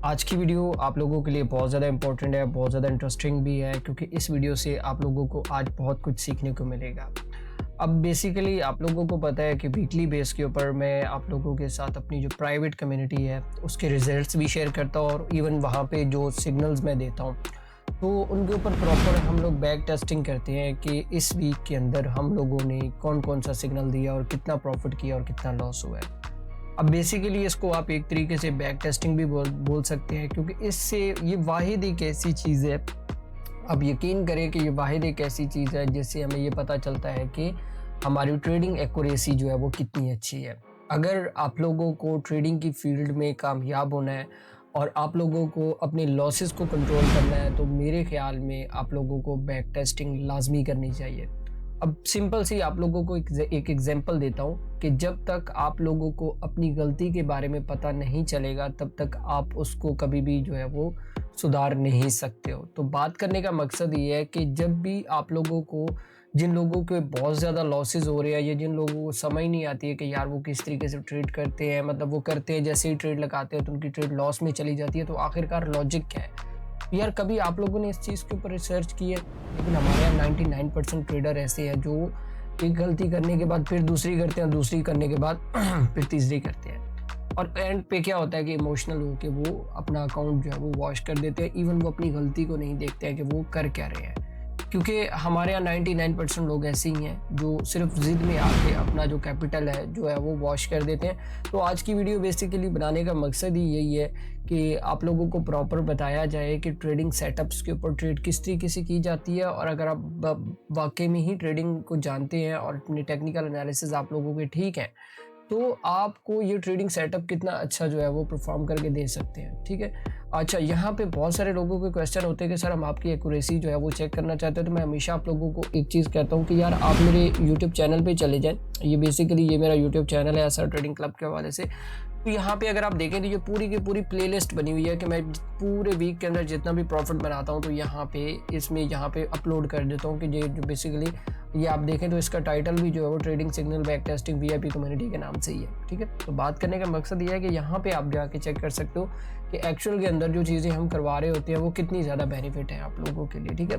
आज की वीडियो आप लोगों के लिए बहुत ज़्यादा इंपॉर्टेंट है, बहुत ज़्यादा इंटरेस्टिंग भी है क्योंकि इस वीडियो से आप लोगों को आज बहुत कुछ सीखने को मिलेगा। अब बेसिकली आप लोगों को पता है कि वीकली बेस के ऊपर मैं आप लोगों के साथ अपनी जो प्राइवेट कम्युनिटी है उसके रिजल्ट्स भी शेयर करता हूँ और इवन वहाँ पे जो सिग्नल्स मैं देता हूँ तो उनके ऊपर प्रॉपर हम लोग बैक टेस्टिंग करते हैं कि इस वीक के अंदर हम लोगों ने कौन कौन सा सिग्नल दिया और कितना प्रॉफिट किया और कितना लॉस हुआ है। अब बेसिकली इसको आप एक तरीके से बैक टेस्टिंग भी बोल सकते हैं क्योंकि इससे ये वाहिद एक ऐसी चीज़ है, अब यकीन करें कि ये वाहिद एक ऐसी चीज़ है जिससे हमें ये पता चलता है कि हमारी ट्रेडिंग एक्यूरेसी जो है वो कितनी अच्छी है। अगर आप लोगों को ट्रेडिंग की फील्ड में कामयाब होना है और आप लोगों को अपने लॉसेस को कंट्रोल करना है तो मेरे ख्याल में आप लोगों को बैक टेस्टिंग लाजमी करनी चाहिए। अब सिंपल सी आप लोगों को एक एग्जांपल देता हूँ कि जब तक आप लोगों को अपनी गलती के बारे में पता नहीं चलेगा तब तक आप उसको कभी भी जो है वो सुधार नहीं सकते हो। तो बात करने का मकसद ये है कि जब भी आप लोगों को, जिन लोगों के बहुत ज़्यादा लॉसेस हो रहे हैं या जिन लोगों को समझ नहीं आती है कि यार वो किस तरीके से ट्रेड करते हैं, मतलब वो करते हैं जैसे ही ट्रेड लगाते हैं तो उनकी ट्रेड लॉस में चली जाती है, तो आखिरकार लॉजिक क्या है यार? कभी आप लोगों ने इस चीज़ के ऊपर रिसर्च की है? लेकिन हमारे यहाँ 99% ट्रेडर ऐसे हैं जो एक गलती करने के बाद फिर दूसरी करते हैं, दूसरी करने के बाद फिर तीसरी करते हैं और एंड पे क्या होता है कि इमोशनल होकर वो अपना अकाउंट जो है वो वॉश कर देते हैं। इवन वो अपनी गलती को नहीं देखते हैं कि वो कर क्या रहे हैं, क्योंकि हमारे यहाँ 99% लोग ऐसे ही हैं जो सिर्फ ज़िद में आके अपना जो कैपिटल है जो है वो वॉश कर देते हैं। तो आज की वीडियो बेसिकली बनाने का मकसद ही यही है कि आप लोगों को प्रॉपर बताया जाए कि ट्रेडिंग सेटअप्स के ऊपर ट्रेड किस तरीके से की जाती है, और अगर आप वाकई में ही ट्रेडिंग को जानते हैं और अपनी टेक्निकल एनालिसिस आप लोगों के ठीक है तो आपको ये ट्रेडिंग सेटअप कितना अच्छा जो है वो परफॉर्म करके दे सकते हैं। ठीक है, अच्छा यहाँ पे बहुत सारे लोगों के क्वेश्चन होते हैं कि सर हम आपकी एक्यूरेसी जो है वो चेक करना चाहते हैं। तो मैं हमेशा आप लोगों को एक चीज़ कहता हूँ कि यार आप मेरे यूट्यूब चैनल पे चले जाएं। ये बेसिकली ये मेरा यूट्यूब चैनल है असर ट्रेडिंग क्लब के हवाले से। तो यहाँ पे अगर आप देखें तो ये पूरी की पूरी प्लेलिस्ट बनी हुई है कि मैं पूरे वीक के अंदर जितना भी प्रॉफिट बनाता हूँ तो यहाँ पे अपलोड कर देता हूँ कि ये जो बेसिकली ये आप देखें तो इसका टाइटल भी जो है वो trading signal back testing VIP community के नाम से ही है। ठीक है, तो बात करने का मकसद ये है कि यहाँ पे आप जाके चेक कर सकते हो कि एक्चुअल के अंदर जो चीज़ें हम करवा रहे होते हैं वो कितनी ज़्यादा बेनिफिट है आप लोगों के लिए। ठीक है,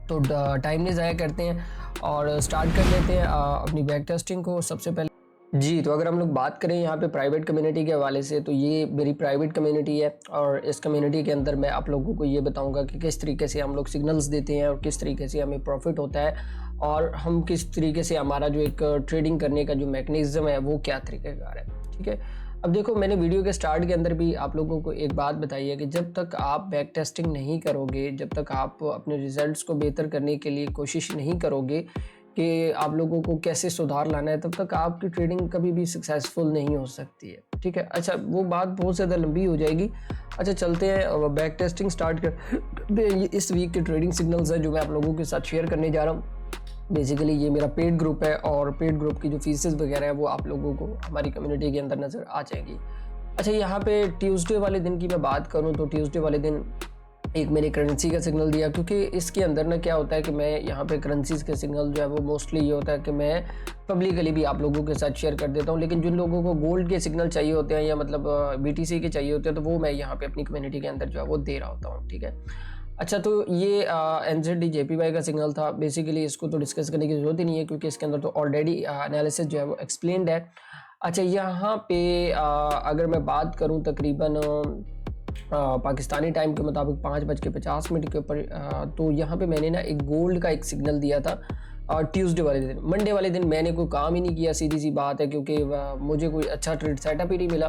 तो टाइम नहीं ज़ाया करते हैं और स्टार्ट कर लेते हैं अपनी बैक टेस्टिंग को। सबसे पहले जी, तो अगर हम लोग बात करें यहाँ पे प्राइवेट कम्युनिटी के हवाले से तो ये मेरी प्राइवेट कम्युनिटी है और इस कम्युनिटी के अंदर मैं आप लोगों को ये बताऊंगा कि किस तरीके से हम लोग सिग्नल्स देते हैं और किस तरीके से हमें प्रॉफिट होता है और हम किस तरीके से हमारा जो एक ट्रेडिंग करने का जो मैकेनिज्म है वो क्या तरीक़ेकार है। ठीक है, अब देखो मैंने वीडियो के स्टार्ट के अंदर भी आप लोगों को एक बात बताई है कि जब तक आप बैक टेस्टिंग नहीं करोगे, जब तक आप अपने रिजल्ट्स को बेहतर करने के लिए कोशिश नहीं करोगे कि आप लोगों को कैसे सुधार लाना है, तब तक आपकी ट्रेडिंग कभी भी सक्सेसफुल नहीं हो सकती है। ठीक है, अच्छा वो बात बहुत ज़्यादा लंबी हो जाएगी। अच्छा चलते हैं बैक टेस्टिंग स्टार्ट करते हैं। इस वीक के ट्रेडिंग सिग्नल्स हैं जो मैं आप लोगों के साथ शेयर करने जा रहा हूँ। बेसिकली ये मेरा पेड ग्रुप है और पेड ग्रुप की जो फीसेस वगैरह है वो आप लोगों को हमारी कम्युनिटी के अंदर नज़र आ जाएगी। अच्छा यहाँ पे ट्यूसडे वाले दिन की मैं बात करूँ तो ट्यूसडे वाले दिन एक मैंने करेंसी का सिग्नल दिया, क्योंकि इसके अंदर ना क्या होता है कि मैं यहाँ पे करेंसीज के सिग्नल जो है वो मोस्टली ये होता है कि मैं पब्लिकली भी आप लोगों के साथ शेयर कर देता हूँ, लेकिन जिन लोगों को गोल्ड के सिग्नल चाहिए होते हैं या मतलब बीटीसी के चाहिए होते हैं तो वो मैं यहाँ पे अपनी कम्युनिटी के अंदर जो है वो दे रहा होता हूँ। ठीक है, अच्छा तो ये एनजेडी जेपीवाई का सिग्नल था। बेसिकली इसको तो डिस्कस करने की ज़रूरत ही नहीं है क्योंकि इसके अंदर तो ऑलरेडी एनालिसिस जो है वो एक्सप्लेन्ड है। अच्छा यहाँ पे अगर मैं बात करूँ तकरीबन पाकिस्तानी टाइम के मुताबिक 5:50 के ऊपर तो यहाँ पे मैंने ना एक गोल्ड का एक सिग्नल दिया था और ट्यूसडे वाले दिन। मंडे वाले दिन मैंने कोई काम ही नहीं किया, सीधी सी बात है, क्योंकि मुझे कोई अच्छा ट्रेड सेटअप ही नहीं मिला।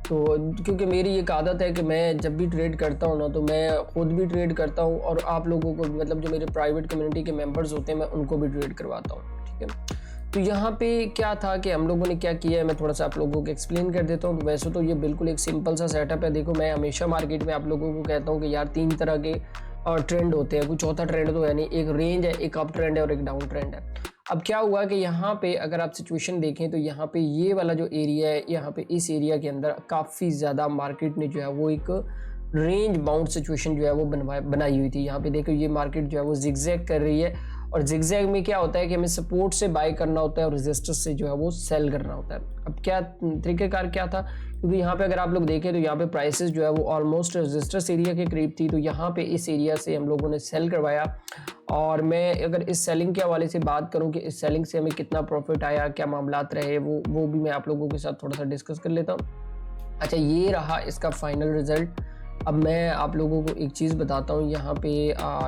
तो क्योंकि मेरी एक आदत है कि मैं जब भी ट्रेड करता हूँ ना तो मैं खुद भी ट्रेड करता हूँ और आप लोगों को मतलब जो मेरे प्राइवेट कम्युनिटी के मेंबर्स होते हैं मैं उनको भी ट्रेड करवाता हूँ। ठीक है, तो यहाँ पे क्या था कि हम लोगों ने क्या किया है मैं थोड़ा सा आप लोगों को एक्सप्लेन कर देता हूँ। वैसे तो ये बिल्कुल एक सिंपल सा सेटअप है। देखो मैं हमेशा मार्केट में आप लोगों को कहता हूँ कि यार 3 तरह के ट्रेंड होते हैं, कोई चौथा ट्रेंड तो है नहीं। एक रेंज है, एक अप ट्रेंड है और एक डाउन ट्रेंड है। अब क्या हुआ कि यहाँ पे अगर आप सिचुएशन देखें तो यहाँ पे ये वाला जो एरिया है, यहाँ पे इस एरिया के अंदर काफ़ी ज़्यादा मार्केट ने जो है वो एक रेंज बाउंड सिचुएशन जो है वो बनाई हुई थी। यहाँ पे देखो ये मार्केट जो है वो जिगजैग कर रही है और जिगजैग में क्या होता है कि हमें सपोर्ट से बाय करना होता है और रेजिस्टेंस से जो है वो सेल करना होता है। अब क्या तरीक़ेकार क्या था क्योंकि यहाँ पे अगर आप लोग देखें तो यहाँ पे प्राइसेस जो है वो ऑलमोस्ट रेजिस्टेंस एरिया के करीब थी, तो यहाँ पे इस एरिया से हम लोगों ने सेल करवाया। और मैं अगर इस सेलिंग के हवाले से बात करूँ कि इस सेलिंग से हमें कितना प्रॉफिट आया, क्या मामलात रहे, वो भी मैं आप लोगों के साथ थोड़ा सा डिस्कस कर लेता हूँ। अच्छा, ये रहा इसका फाइनल रिजल्ट। अब मैं आप लोगों को एक चीज़ बताता हूँ यहाँ पे,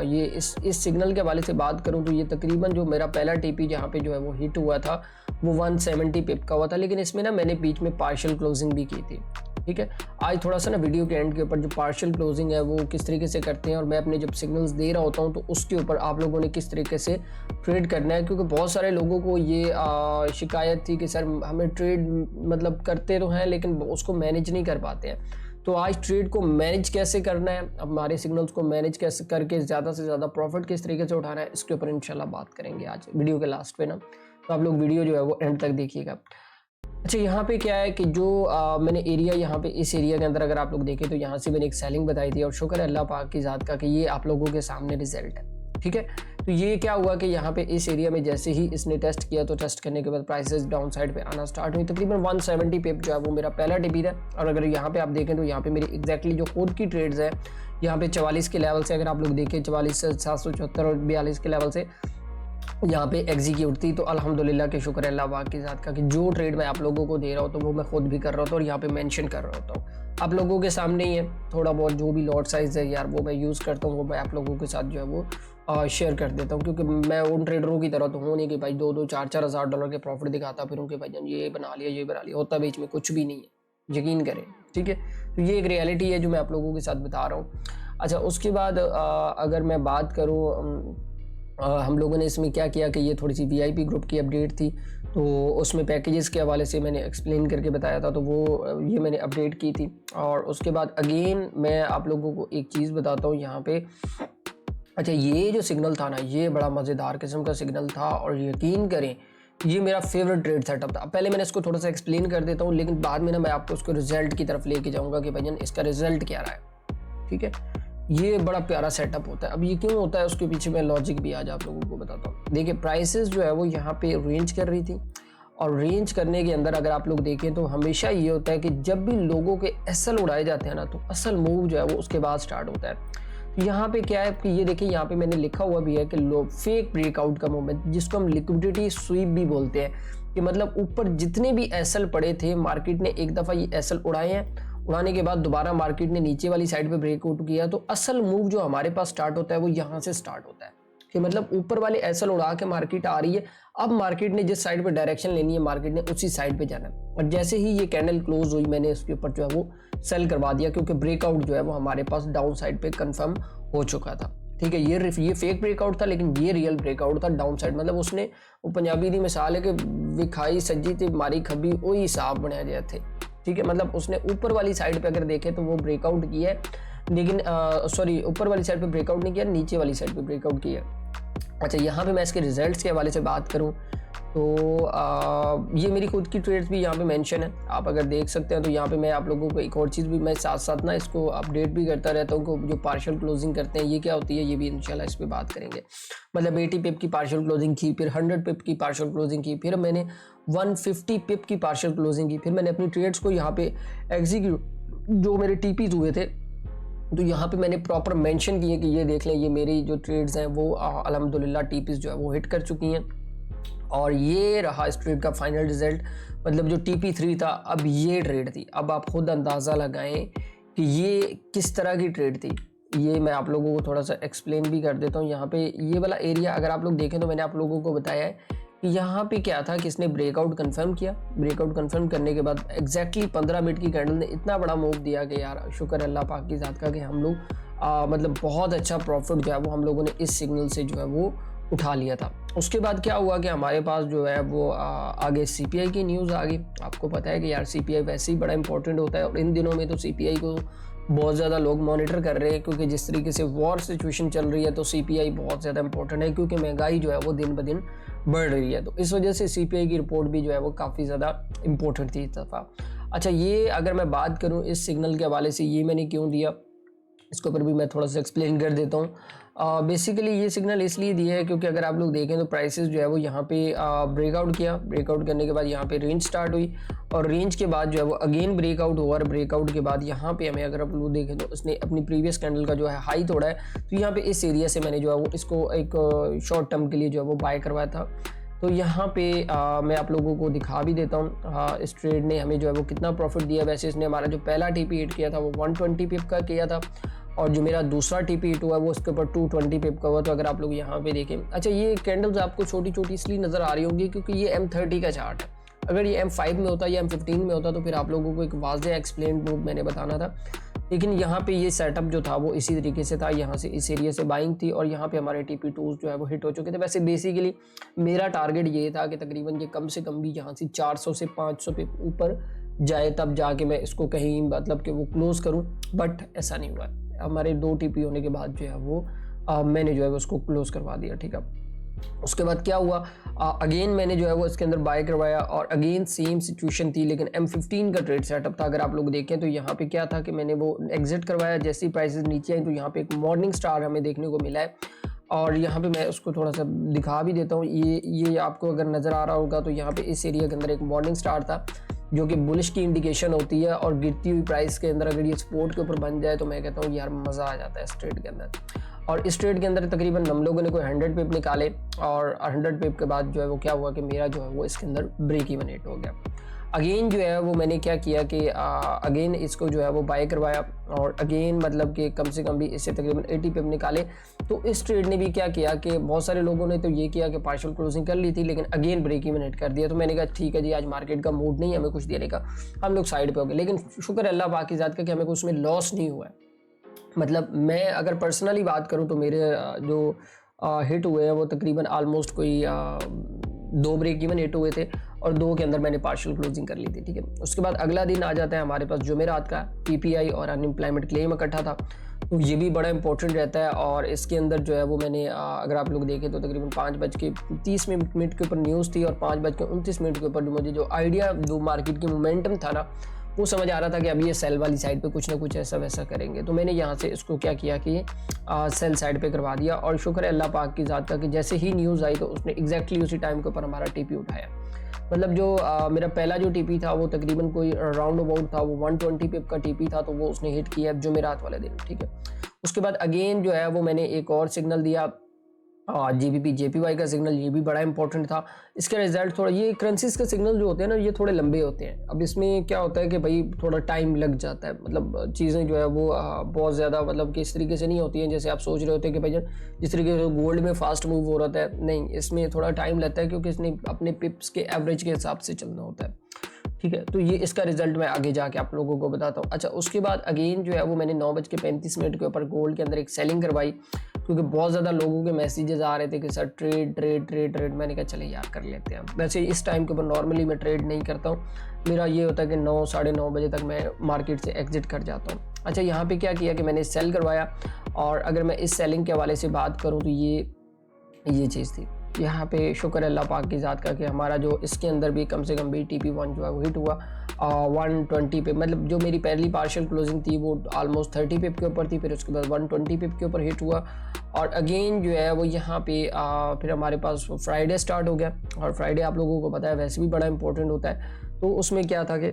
ये इस सिग्नल के हवाले से बात करूँ तो ये तकरीबन जो मेरा पहला टीपी जहाँ पे जो है वो हिट हुआ था वो 170 पिप का हुआ था, लेकिन इसमें ना मैंने बीच में पार्शियल क्लोजिंग भी की थी। ठीक है, आज थोड़ा सा ना वीडियो के एंड के ऊपर जो पार्शियल क्लोजिंग है वो किस तरीके से करते हैं और मैं अपने जब सिग्नल्स दे रहा होता हूँ तो उसके ऊपर आप लोगों ने किस तरीके से ट्रेड करना है, क्योंकि बहुत सारे लोगों को ये शिकायत थी कि सर हमें ट्रेड मतलब करते तो हैं लेकिन उसको मैनेज नहीं कर पाते हैं। तो आज ट्रेड को मैनेज कैसे करना है, हमारे सिग्नल्स को मैनेज कैसे करके ज़्यादा से ज़्यादा प्रॉफिट किस तरीके से उठाना है, इसके ऊपर इंशाल्लाह बात करेंगे आज वीडियो के लास्ट पे ना। तो आप लोग वीडियो जो है वो एंड तक देखिएगा। अच्छा, यहाँ पे क्या है कि जो मैंने एरिया यहाँ पे इस एरिया के अंदर अगर आप लोग देखें तो यहाँ से मैंने एक सेलिंग बताई थी और शुक्र है अल्लाह पाक की ज़ात का कि ये आप लोगों के सामने रिजल्ट है। ठीक है, तो ये क्या हुआ कि यहाँ पे इस एरिया में जैसे ही इसने टेस्ट किया तो टेस्ट करने के बाद प्राइसेस डाउन साइड पे आना स्टार्ट हुई। तकरीबन 170 पिप जो है वो मेरा पहला टिपी था। और अगर यहाँ पे आप देखें तो यहाँ पे मेरी एग्जैक्टली जो खुद की ट्रेड्स है यहाँ पे 44 के लेवल से, अगर आप लोग देखें 44 से 774 और 42 के लेवल से यहाँ पे एग्जीक्यूट थी। तो अल्हम्दुलिल्लाह के शुक्र है अल्लाह पाक की ज़ात का कि जो ट्रेड मैं आप लोगों को दे रहा हूँ तो वो मैं खुद भी कर रहा होता हूँ और यहाँ पे मेंशन कर रहा होता हूँ। आप लोगों के सामने ही है, थोड़ा बहुत जो भी लॉट साइज़ है यार वो मैं यूज़ करता हूँ, वो मैं आप लोगों के साथ जो है वो शेयर कर देता हूँ, क्योंकि मैं उन ट्रेडरों की तरह तो हूँ नहीं कि भाई 2-2 4-4 हज़ार डॉलर के प्रॉफिट दिखाता फिर उनके भाई जान ये बना लिया, होता बीच में कुछ भी नहीं है, यकीन करें। ठीक है, तो ये एक रियलिटी है जो मैं आप लोगों के साथ बता रहा हूँ। अच्छा, उसके बाद अगर मैं बात करूँ हम लोगों ने इसमें क्या किया कि ये थोड़ी सी वीआईपी ग्रुप की अपडेट थी, तो उसमें पैकेजेस के हवाले से मैंने एक्सप्लेन करके बताया था, तो वो ये मैंने अपडेट की थी। और उसके बाद अगेन मैं आप लोगों को एक चीज़ बताता हूँ यहाँ पे। अच्छा, ये जो सिग्नल था ना ये बड़ा मज़ेदार किस्म का सिग्नल था और यकीन करें ये मेरा फेवरेट ट्रेड सेटअप था। पहले मैंने इसको थोड़ा सा एक्सप्लेन कर देता हूँ, लेकिन बाद में ना मैं आपको उसको रिजल्ट की तरफ लेके जाऊँगा कि भैया इसका रिजल्ट क्या रहा है। ठीक है, ये बड़ा प्यारा सेटअप होता है। अब ये क्यों होता है उसके पीछे मैं लॉजिक भी आज आप लोगों को बताता हूँ। देखिए, प्राइसेस जो है वो यहाँ पे रेंज कर रही थी और रेंज करने के अंदर अगर आप लोग देखें तो हमेशा ये होता है कि जब भी लोगों के एसएल उड़ाए जाते हैं ना तो असल मूव जो है वो उसके बाद स्टार्ट होता है। तो यहाँ पे क्या है कि ये देखिए यहाँ पे मैंने लिखा हुआ भी है कि फेक ब्रेकआउट का मूवमेंट, जिसको हम लिक्विडिटी स्वीप भी बोलते हैं, कि मतलब ऊपर जितने भी एसएल पड़े थे मार्केट ने एक दफ़ा ये एसएल उड़ाए हैं, उड़ाने के बाद दोबारा मार्केट ने नीचे वाली साइड पे ब्रेकआउट किया, तो असल मूव जो हमारे पास स्टार्ट होता है वो यहाँ से स्टार्ट होता है कि मतलब ऊपर वाले एसएल उड़ा के मार्केट आ रही है। अब मार्केट ने जिस साइड पे डायरेक्शन लेनी है मार्केट ने उसी साइड पे जाना है। और जैसे ही ये कैंडल क्लोज हुई मैंने इसके ऊपर जो है वो सेल करवा दिया, क्योंकि ब्रेकआउट जो है वो हमारे पास डाउन साइड पे कंफर्म हो चुका था। ठीक है, ये फेक ब्रेकआउट था लेकिन ये रियल ब्रेकआउट था डाउन साइड। मतलब उसने वो पंजाबी दी मिसाल है कि विखाई सज्जी ते मारी खबी वही हिसाब बने गए थे। ठीक है, मतलब उसने ऊपर वाली साइड पे अगर देखे तो वो ब्रेकआउट किया है, लेकिन सॉरी ऊपर वाली साइड पे ब्रेकआउट नहीं किया, नीचे वाली साइड पे ब्रेकआउट किया। अच्छा, यहाँ पे मैं इसके रिजल्ट्स के हवाले से बात करूँ तो ये मेरी खुद की ट्रेड्स भी यहाँ पे मेंशन है, आप अगर देख सकते हैं। तो यहाँ पे मैं आप लोगों को एक और चीज़ भी मैं साथ साथ ना इसको अपडेट भी करता रहता हूँ कि जो पार्शियल क्लोजिंग करते हैं ये क्या होती है, ये भी इंशाल्लाह इस पर बात करेंगे। मतलब 80 पिप की पार्शियल क्लोजिंग की, फिर 100 पिप की पार्शियल क्लोजिंग की, फिर मैंने 150 पिप की पार्शियल क्लोजिंग की, फिर मैंने अपनी ट्रेड्स को यहाँ पे एग्जीक्यूट जो मेरे टीपीज हुए थे तो यहाँ पे मैंने प्रॉपर मेंशन किए कि ये देख लें ये मेरी जो ट्रेड्स हैं वो अल्हम्दुलिल्लाह टीपीज जो है वो हिट कर चुकी हैं। और ये रहा इस ट्रेड का फाइनल रिजल्ट। मतलब जो TP3 था अब ये ट्रेड थी। अब आप खुद अंदाज़ा लगाएं कि ये किस तरह की ट्रेड थी। ये मैं आप लोगों को थोड़ा सा एक्सप्लेन भी कर देता हूँ। यहाँ पे ये वाला एरिया अगर आप लोग देखें तो मैंने आप लोगों को बताया है कि यहाँ पे क्या था कि इसने ब्रेकआउट कंफर्म किया। ब्रेकआउट कंफर्म करने के बाद एग्जैक्टली 15 मिनट की कैंडल ने इतना बड़ा मूव दिया कि यार शुक्र अल्लाह पाक की ज़ात का कि हम लोग मतलब बहुत अच्छा प्रॉफिट जो है वो हम लोगों ने इस सिग्नल से जो है वो उठा लिया था। उसके बाद क्या हुआ कि हमारे पास जो है वो आगे CPI की न्यूज़ आ गई। आपको पता है कि यार CPI वैसे ही बड़ा इंपॉर्टेंट होता है और इन दिनों में तो CPI को बहुत ज़्यादा लोग मॉनिटर कर रहे हैं, क्योंकि जिस तरीके से वॉर सिचुएशन चल रही है तो CPI बहुत ज़्यादा इंपॉर्टेंट है, क्योंकि महंगाई जो है वो दिन ब दिन बढ़ रही है। तो इस वजह से CPI की रिपोर्ट भी जो है वो काफ़ी ज़्यादा इंपॉर्टेंट थी इस दफ़ा। अच्छा, ये अगर मैं बात करूँ इस सिग्नल के हवाले से ये मैंने क्यों दिया, इसके ऊपर भी मैं थोड़ा सा एक्सप्लेन कर देता हूँ। बेसिकली ये सिग्नल इसलिए दिया है क्योंकि अगर आप लोग देखें तो प्राइसेस जो है वो यहाँ पे ब्रेकआउट किया, ब्रेकआउट करने के बाद यहाँ पे रेंज स्टार्ट हुई और रेंज के बाद जो है वो अगेन ब्रेकआउट हुआ और ब्रेकआउट के बाद यहाँ पे हमें अगर आप लोग देखें तो उसने अपनी प्रीवियस कैंडल का जो है हाई तोड़ा है। तो यहाँ पे इस एरिया से मैंने जो है वो इसको एक शॉर्ट टर्म के लिए जो है वो बाय करवाया था। तो यहाँ पे मैं आप लोगों को दिखा भी देता हूँ इस ट्रेड ने हमें जो है वो कितना प्रॉफिट दिया। वैसे इसने हमारा जो पहला टीपी हिट किया था वो 120 पिप का किया था और जो मेरा दूसरा टीपी हिट हुआ वो उसके ऊपर 220 पिप का हुआ। तो अगर आप लोग यहाँ पे देखें, अच्छा ये कैंडल्स आपको छोटी छोटी इसलिए नज़र आ रही होंगी क्योंकि ये M30 का चार्ट है। अगर ये M5 में होता या M15 में होता तो फिर आप लोगों को एक वाज़ेह एक्सप्लेन्ड मूव मैंने बताना था, लेकिन यहाँ पे ये सेटअप जो था वो इसी तरीके से था। यहाँ से इस एरिया से बाइंग थी और यहाँ पे हमारे TP2 जो है वो हिट हो चुके थे। वैसे बेसिकली मेरा टारगेट ये था कि तकरीबन ये कम से कम भी यहाँ से 400 से 500 पे ऊपर जाए तब जाके मैं इसको कहीं मतलब कि वो क्लोज़ करूँ, बट ऐसा नहीं हुआ। हमारे 2 TP होने के बाद जो है वो मैंने जो है उसको क्लोज़ करवा दिया। ठीक है, उसके बाद क्या हुआ, अगेन मैंने जो है वो इसके अंदर बाय करवाया और अगेन सेम सिचुएशन थी, लेकिन M15 का ट्रेड सेटअप था। अगर आप लोग देखें तो यहाँ पे क्या था कि मैंने वो एग्जिट करवाया। जैसे ही प्राइसेस नीचे आई तो यहाँ पे एक मॉर्निंग स्टार हमें देखने को मिला है और यहाँ पे मैं उसको थोड़ा सा दिखा भी देता हूँ। ये आपको अगर नज़र आ रहा होगा तो यहाँ पे इस एरिया के अंदर एक मॉर्निंग स्टार था जो कि बुलिश की इंडिकेशन होती है और गिरती हुई प्राइस के अंदर अगर ये सपोर्ट के ऊपर बन जाए तो मैं कहता हूँ यार मज़ा आ जाता है इस ट्रेड के अंदर। और इस ट्रेड के अंदर तकरीबन हम लोगों ने कोई 100 पिप निकाले और 100 पिप के बाद जो है वो क्या हुआ कि मेरा जो है वो इसके अंदर ब्रेक इवन हिट हो गया। अगेन जो है वो मैंने क्या किया कि अगेन इसको जो है वो बाय करवाया और अगेन मतलब कि कम से कम भी इससे तकरीबन 80 पिप निकाले। तो इस ट्रेड ने भी क्या किया कि बहुत सारे लोगों ने तो ये किया कि पार्शियल क्लोजिंग कर ली थी लेकिन अगेन ब्रेक इवन हिट कर दिया। तो मैंने कहा ठीक है जी, आज मार्केट का मूड नहीं है हमें कुछ देने का, हम लोग साइड पे हो गए। लेकिन शुक्र अल्लाह पाक की ज़ात का कि हमें कुछ उसमें लॉस नहीं हुआ है। मतलब मैं अगर पर्सनली बात करूं तो मेरे जो हिट हुए हैं वो तकरीबन आलमोस्ट कोई 2 ब्रेक इवन हिट हुए थे और 2 के अंदर मैंने पार्शियल क्लोजिंग कर ली थी। ठीक है, उसके बाद अगला दिन आ जाता है हमारे पास जुमेरात का, PPI और अनएम्प्लॉयमेंट क्लेम इकट्ठा था। तो ये भी बड़ा इंपॉर्टेंट रहता है और इसके अंदर जो है वो मैंने अगर आप लोग देखें तो तकरीबन 5:30 के ऊपर न्यूज़ थी और 5:29 के ऊपर मुझे जो आइडिया जो मार्केट की मोमेंटम था ना वो समझ आ रहा था कि अभी ये सेल वाली साइड पे कुछ ना कुछ ऐसा वैसा करेंगे। तो मैंने यहाँ से इसको क्या किया कि सेल साइड पे करवा दिया और शुक्र है अल्लाह पाक की ज़ात का कि जैसे ही न्यूज़ आई तो उसने एग्जैक्टली उसी टाइम के ऊपर हमारा TP उठाया। मतलब जो मेरा पहला जो TP था वो तकरीबन कोई राउंड अबाउट था, वो 120 पिप का TP था, तो वो उसने हिट किया जुमेरात वाले दिन। ठीक है, उसके बाद अगेन जो है वो मैंने एक और सिग्नल दिया GBP JPY का सिग्नल, ये भी बड़ा इंपॉर्टेंट था। इसके रिजल्ट थोड़ा, ये करेंसीज के सिग्नल जो होते हैं ना ये थोड़े लंबे होते हैं। अब इसमें क्या होता है कि भाई थोड़ा टाइम लग जाता है, मतलब चीज़ें जो है वो बहुत ज़्यादा मतलब कि इस तरीके से नहीं होती हैं जैसे आप सोच रहे होते हैं कि भाई जिस तरीके से गोल्ड में फास्ट मूव हो रहा है, नहीं, इसमें थोड़ा टाइम लगता है क्योंकि इसने अपने पिप्स के एवरेज के हिसाब से चलना होता है। ठीक है, तो ये इसका रिजल्ट मैं आगे जाके आप लोगों को बताता हूँ। अच्छा, उसके बाद अगेन जो है वो मैंने 9:35 के ऊपर गोल्ड के अंदर एक सेलिंग करवाई क्योंकि बहुत ज़्यादा लोगों के मैसेजेस आ रहे थे कि sir trade trade trade trade. मैंने कहा चले यार कर लेते हैं। वैसे इस टाइम के ऊपर नॉर्मली मैं ट्रेड नहीं करता हूँ, मेरा ये होता है कि 9 साढ़े 9 बजे तक मैं मार्केट से एग्जिट कर जाता हूँ। अच्छा, यहाँ पे क्या किया कि मैंने सेल करवाया और अगर मैं इस सेलिंग के हवाले से बात करूँ तो ये चीज़ थी। यहाँ पे शुक्र अल्लाह पाक की ज़ात का कि हमारा जो इसके अंदर भी कम से कम भी TP1 जो है वो हिट हुआ 120 पे। मतलब जो मेरी पहली पार्शियल क्लोजिंग थी वो ऑलमोस्ट 30 पिप के ऊपर थी, फिर उसके बाद 120 पिप के ऊपर हिट हुआ और अगेन जो है वो यहाँ पे फिर हमारे पास फ्राइडे स्टार्ट हो गया। और फ्राइडे आप लोगों को पता है वैसे भी बड़ा इंपॉर्टेंट होता है। तो उसमें क्या था कि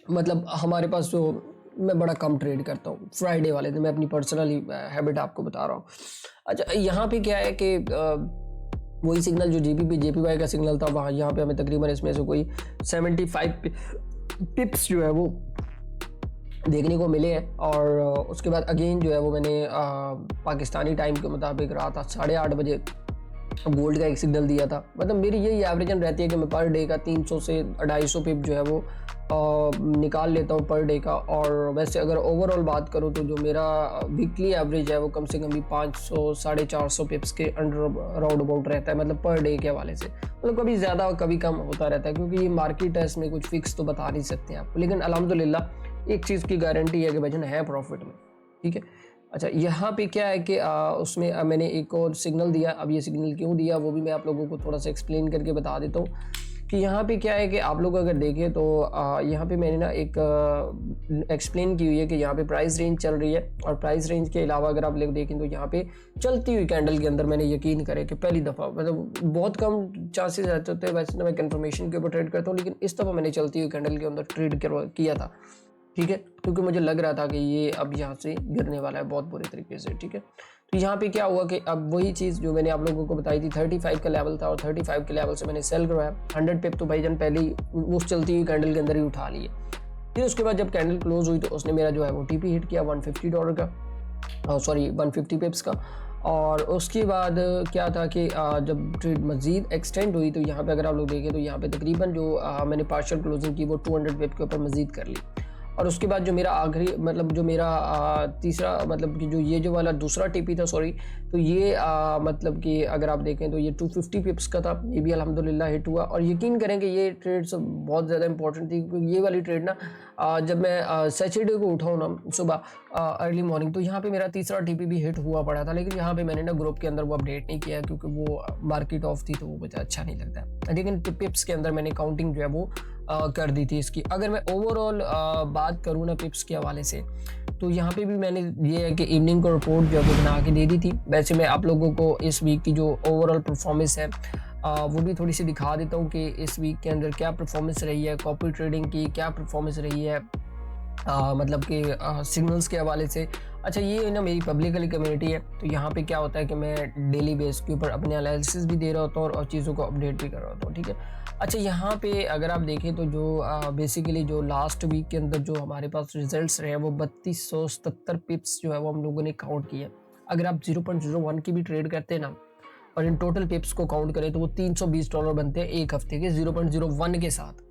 मतलब हमारे पास जो मैं बड़ा कम ट्रेड करता हूँ फ्राइडे वाले दिन, मैं अपनी पर्सनली हैबिट आपको बता रहा हूँ। अच्छा, यहाँ पे क्या है कि वही सिग्नल जो GBP JPY का सिग्नल था वहाँ यहाँ पे हमें तकरीबन इसमें से कोई 75 पिप्स जो है वो देखने को मिले हैं। और उसके बाद अगेन जो है वो मैंने पाकिस्तानी टाइम के मुताबिक रात 8:30 बजे गोल्ड का एक सिग्नल दिया था। मतलब मेरी यही एवरेजन रहती है कि मैं पर डे का 300 से 250 पिप जो है वो निकाल लेता हूँ पर डे का। और वैसे अगर ओवरऑल बात करूँ तो जो मेरा वीकली एवरेज है वो कम से कम भी 500 साढ़े 400 पिप्स के अंडर राउंड अबाउट रहता है, मतलब पर डे के हवाले से। मतलब कभी ज़्यादा कभी कम होता रहता है क्योंकि ये मार्केट है, इसमें कुछ फिक्स तो बता नहीं सकते आप। लेकिन अल्हम्दुलिल्लाह एक चीज़ की गारंटी है कि भाईजान है प्रॉफिट में। ठीक है, अच्छा, यहाँ पे क्या है कि उसमें मैंने एक और सिग्नल दिया। अब ये सिग्नल क्यों दिया वो भी मैं आप लोगों को थोड़ा सा एक्सप्लेन करके बता देता हूँ कि यहाँ पे क्या है कि आप लोग अगर देखें तो यहाँ पे मैंने ना एक एक्सप्लेन की हुई है कि यहाँ पे प्राइस रेंज चल रही है, और प्राइस रेंज के अलावा अगर आप लोग देखें तो यहाँ पे चलती हुई कैंडल के अंदर मैंने यकीन करे कि पहली दफ़ा, मतलब बहुत कम चांसेस रहते होते हैं वैसे ना मैं कंफर्मेशन के ऊपर ट्रेड करता हूँ, लेकिन इस दफ़ा मैंने चलती हुई कैंडल के अंदर ट्रेड किया था, ठीक है, क्योंकि मुझे लग रहा था कि ये अब यहाँ से गिरने वाला है बहुत बुरे तरीके से, ठीक है। तो यहाँ पे क्या हुआ कि अब वही चीज़ जो मैंने आप लोगों को बताई थी, 35 का लेवल था और 35 के लेवल से मैंने सेल करवाया 100 पिप, तो भाईजान पहले ही उस चलती हुई कैंडल के अंदर ही उठा लिए। फिर उसके बाद जब कैंडल क्लोज हुई तो उसने मेरा जो है वो टीपी हिट किया $150 का, सॉरी 150 पिप्स का। और उसके बाद क्या था कि जब ट्रेड मज़ीद एक्सटेंड हुई तो यहाँ पे अगर आप लोग देखें तो यहाँ पे तकरीबन जो मैंने पार्शियल क्लोजिंग की वो 200 पिप के ऊपर मज़ीद कर ली। और उसके बाद जो मेरा आखिरी, मतलब जो मेरा तीसरा, मतलब कि जो ये जो वाला दूसरा टीपी था, सॉरी, तो ये मतलब कि अगर आप देखें तो ये 250 पिप्स का था, ये भी अल्हम्दुलिल्लाह हिट हुआ। और यकीन करें कि ये ट्रेड बहुत ज़्यादा इंपॉर्टेंट थी, क्योंकि ये वाली ट्रेड ना जब मैं सैटरडे को उठाऊँ ना सुबह अर्ली मॉर्निंग, तो यहाँ पे मेरा तीसरा टीपी भी हिट हुआ पड़ा था, लेकिन यहाँ पे मैंने ना ग्रुप के अंदर वो अपडेट नहीं किया क्योंकि वो मार्केट ऑफ थी तो वो मुझे अच्छा नहीं लगता, लेकिन पिप्स के अंदर मैंने काउंटिंग जो है वो कर दी थी इसकी। अगर मैं ओवरऑल बात करूँ ना पिप्स के हवाले से, तो यहाँ पे भी मैंने ये है कि इवनिंग को रिपोर्ट जो है वो बना के दे दी थी। वैसे मैं आप लोगों को इस वीक की जो ओवरऑल परफॉर्मेंस है वो भी थोड़ी सी दिखा देता हूँ कि इस वीक के अंदर क्या परफॉर्मेंस रही है, कॉपी ट्रेडिंग की क्या परफॉर्मेंस रही है, मतलब कि सिग्नल्स के हवाले से। अच्छा, ये ना मेरी पब्लिकली कम्युनिटी है, तो यहाँ पे क्या होता है कि मैं डेली बेस के ऊपर अपने एनालिसिस भी दे रहा होता हूँ और चीज़ों को अपडेट भी कर रहा होता हूँ, ठीक है। अच्छा, यहाँ पे अगर आप देखें तो जो बेसिकली जो लास्ट वीक के अंदर जो हमारे पास रिजल्ट्स रहे हैं वो 3277 पिप्स जो है वो हम लोगों ने काउंट किए। अगर आप 0.01 की भी ट्रेड करते हैं ना और इन टोटल पिप्स को काउंट करें तो वो $320 बनते हैं एक हफ्ते के 0.01 के साथ।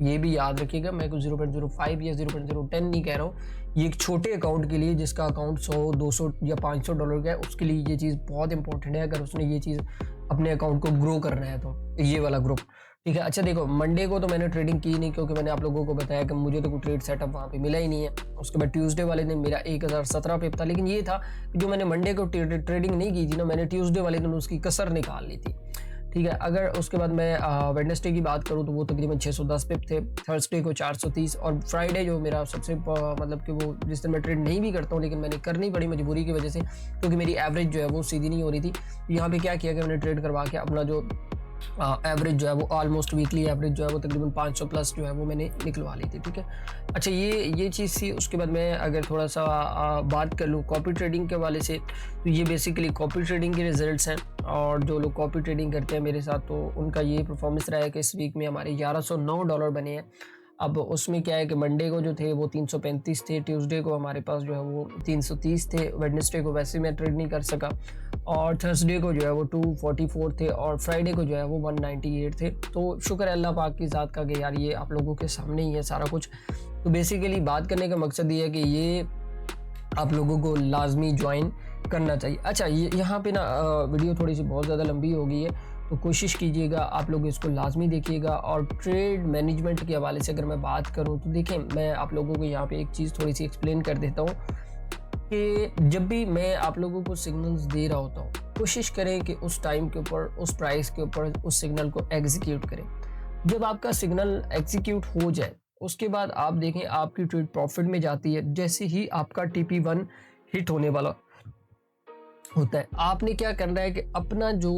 ये भी याद रखिएगा, मैं कुछ 0.05 या 0.010 नहीं कह रहा हूँ। ये एक छोटे अकाउंट के लिए जिसका अकाउंट 100, 200 या $500 का है, उसके लिए ये चीज़ बहुत इंपॉर्टेंट है अगर उसने ये चीज़ अपने अकाउंट को ग्रो करना है तो, ये वाला ग्रुप, ठीक है। अच्छा देखो, मंडे को तो मैंने ट्रेडिंग की नहीं क्योंकि मैंने आप लोगों को बताया कि मुझे तो कोई ट्रेड सेटअप वहाँ पे मिला ही नहीं है। उसके बाद ट्यूसडे वाले दिन मेरा 1017 पिप था, लेकिन ये था कि जो मैंने मंडे को ट्रेडिंग नहीं की थी ना, मैंने ट्यूसडे वाले दिन उसकी कसर निकाल ली थी, ठीक है। अगर उसके बाद मैं वेडनेसडे की बात करूँ तो वो तकरीबन 610 पिप थे, थर्सडे को 430, और फ्राइडे जो मेरा सबसे मतलब कि वो जिस दिन मैं ट्रेड नहीं भी करता हूँ लेकिन मैंने करनी पड़ी मजबूरी की वजह से, क्योंकि मेरी एवरेज जो है वो सीधी नहीं हो रही थी। यहाँ पे क्या किया कि मैंने ट्रेड करवा के अपना जो एवरेज जो है वो ऑलमोस्ट वीकली एवरेज जो है वो तकरीबन 500 प्लस जो है वो मैंने निकलवा ली थी, ठीक है। अच्छा, ये चीज़ थी। उसके बाद मैं अगर थोड़ा सा बात कर लूँ कॉपी ट्रेडिंग के वाले से, तो ये बेसिकली कॉपी ट्रेडिंग के रिजल्ट्स हैं, और जो लोग कॉपी ट्रेडिंग करते हैं मेरे साथ तो उनका ये परफॉर्मेंस रहा है कि इस वीक में हमारे $1109 बने हैं। अब उसमें क्या है कि मंडे को जो थे वो 335 थे, ट्यूसडे को हमारे पास जो है वो 330 थे, वेडनेसडे को वैसे मैं ट्रेड नहीं कर सका, और थर्सडे को जो है वो 244 थे, और फ्राइडे को जो है वो 198 थे। तो शुक्र है अल्लाह पाक की ज़ात का कि यार ये आप लोगों के सामने ही है सारा कुछ। तो बेसिकली बात करने का मकसद ये है कि ये आप लोगों को लाजमी ज्वाइन करना चाहिए। अच्छा, ये यहाँ पे ना वीडियो थोड़ी सी बहुत ज़्यादा लंबी हो गई है, तो कोशिश कीजिएगा आप लोग इसको लाजमी देखिएगा। और ट्रेड मैनेजमेंट के हवाले से अगर मैं बात करूँ तो देखें, मैं आप लोगों को यहाँ पे एक चीज़ थोड़ी सी एक्सप्लेन कर देता हूँ कि जब भी मैं आप लोगों को सिग्नल्स दे रहा होता हूँ, कोशिश करें कि उस टाइम के ऊपर, उस प्राइस के ऊपर उस सिग्नल को एग्जीक्यूट करें। जब आपका सिग्नल एग्जीक्यूट हो जाए उसके बाद आप देखें आपकी ट्रेड प्रॉफिट में जाती है। जैसे ही आपका TP1 हिट होने वाला होता है, आपने क्या करना है कि अपना जो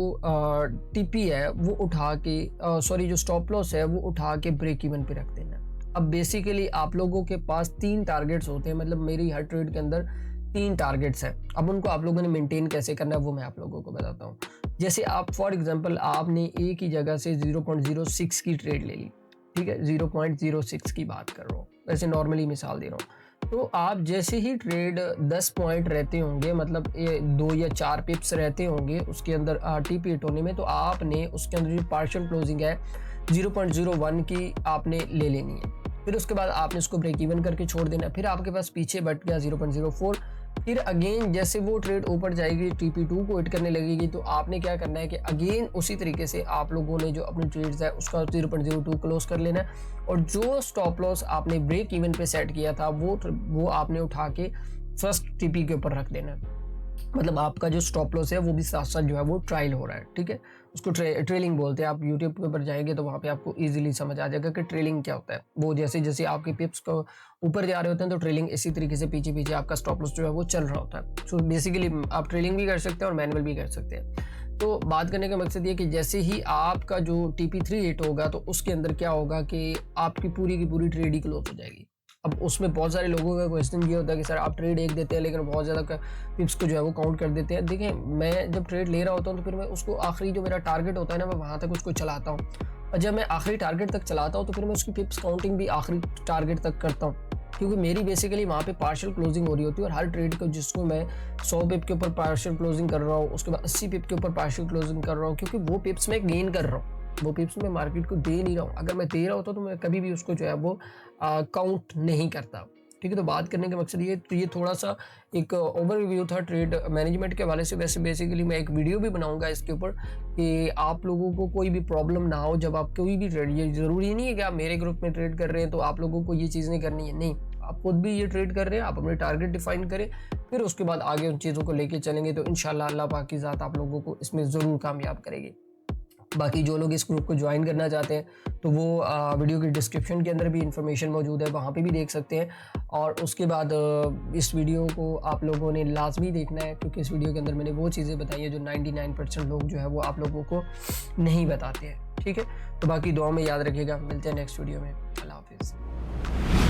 TP है वो उठा के, सॉरी जो स्टॉप लॉस है वो उठा के ब्रेक इवन पे रख देना। अब बेसिकली आप लोगों के पास 3 टारगेट्स होते हैं, मतलब मेरी हर ट्रेड के अंदर 3 टारगेट्स हैं। अब उनको आप लोगों ने मेंटेन कैसे करना है वो मैं आप लोगों को बताता हूँ। जैसे आप फॉर एग्जांपल आपने एक ही जगह से 0.06 की ट्रेड ले ली, ठीक है, 0.06 की बात कर रहा हूँ, वैसे नॉर्मली मिसाल दे रहा हूँ। तो आप जैसे ही ट्रेड 10 पॉइंट रहते होंगे, मतलब 2 या 4 पिप्स रहते होंगे उसके अंदर TP हिट होने में, तो आपने उसके अंदर जो पार्शियल क्लोजिंग है 0.01 की आपने ले लेनी है। फिर उसके बाद आपने उसको ब्रेक इवन करके छोड़ देना। फिर आपके पास पीछे बट गया 0.04। फिर अगेन जैसे वो ट्रेड ऊपर जाएगी, TP2 को हिट करने लगेगी, तो आपने क्या करना है कि अगेन उसी तरीके से आप लोगों ने जो अपनी ट्रेड्स है उसका 0.02 क्लोज कर लेना है, और जो स्टॉप लॉस आपने ब्रेक इवन पे सेट किया था वो आपने उठा के फर्स्ट TP के ऊपर रख देना है। मतलब आपका जो स्टॉप लॉस है वो भी साथ साथ जो है वो ट्रायल हो रहा है, ठीक है। उसको ट्रेलिंग बोलते हैं। आप यूट्यूब के ऊपर जाएंगे तो वहाँ पे आपको इजीली समझ आ जाएगा कि ट्रेलिंग क्या होता है। वो जैसे जैसे आपके पिप्स को ऊपर जा रहे होते हैं तो ट्रेलिंग इसी तरीके से पीछे पीछे आपका स्टॉप लॉस जो है वो चल रहा होता है। सो बेसिकली आप ट्रेलिंग भी कर सकते हैं और मैनुअल भी कर सकते हैं। तो बात करने का मकसद ये कि जैसे ही आपका जो TP3 हिट होगा तो उसके अंदर क्या होगा कि आपकी पूरी की पूरी ट्रेड ही क्लोज हो जाएगी। अब उसमें बहुत सारे लोगों का क्वेश्चन ये होता है कि सर आप ट्रेड एक देते हैं लेकिन बहुत ज़्यादा पिप्स को जो है वो काउंट कर देते हैं। देखिए, मैं जब ट्रेड ले रहा होता हूँ तो फिर मैं उसको आखिरी जो मेरा टारगेट होता है ना, मैं वहाँ तक उसको चलाता हूँ। और जब मैं आखिरी टारगेट तक चलाता हूँ तो फिर मैं उसकी पिप्स काउंटिंग भी आखिरी टारगेट तक करता हूँ, क्योंकि मेरी बेसिकली वहाँ पे पार्शियल क्लोजिंग हो रही होती है। और हर ट्रेड को जिसको मैं 100 पिप के ऊपर पार्शियल क्लोजिंग कर रहा हूँ, उसके बाद 80 पिप के ऊपर पार्शियल क्लोजिंग कर रहा हूँ, क्योंकि वो पिप्स मैं गेन कर रहा हूँ, वो पिप्स मैं मार्केट को दे नहीं रहा हूँ। अगर मैं दे रहा होता तो मैं कभी भी उसको जो है वो काउंट नहीं करता, ठीक है। तो बात करने का मकसद ये, तो ये थोड़ा सा एक ओवरव्यू था ट्रेड मैनेजमेंट के हवाले से। वैसे बेसिकली मैं एक वीडियो भी बनाऊंगा इसके ऊपर कि आप लोगों को कोई भी प्रॉब्लम ना हो जब आप कोई भी ट्रेड, ये ज़रूरी नहीं है कि आप मेरे ग्रुप में ट्रेड कर रहे हैं तो आप लोगों को ये चीज़ नहीं करनी है, नहीं, आप खुद भी ये ट्रेड कर रहे हैं, आप अपने टारगेट डिफाइन करें, फिर उसके बाद आगे उन चीज़ों को लेके चलेंगे तो इंशाल्लाह अल्लाह पाक की ज़ात आप लोगों को इसमें ज़रूर कामयाब करेगी। बाकी जो लोग इस ग्रुप को ज्वाइन करना चाहते हैं तो वो वीडियो के डिस्क्रिप्शन के अंदर भी इंफॉर्मेशन मौजूद है, वहाँ पे भी देख सकते हैं। और उसके बाद इस वीडियो को आप लोगों ने लाजमी देखना है, क्योंकि इस वीडियो के अंदर मैंने वो चीज़ें बताई हैं जो 99% लोग जो है वो आप लोगों को नहीं बताते हैं, ठीक है। तो बाकी दुआ में याद रखिएगा, मिलते हैं नेक्स्ट वीडियो में। अल्लाह हाफिज़।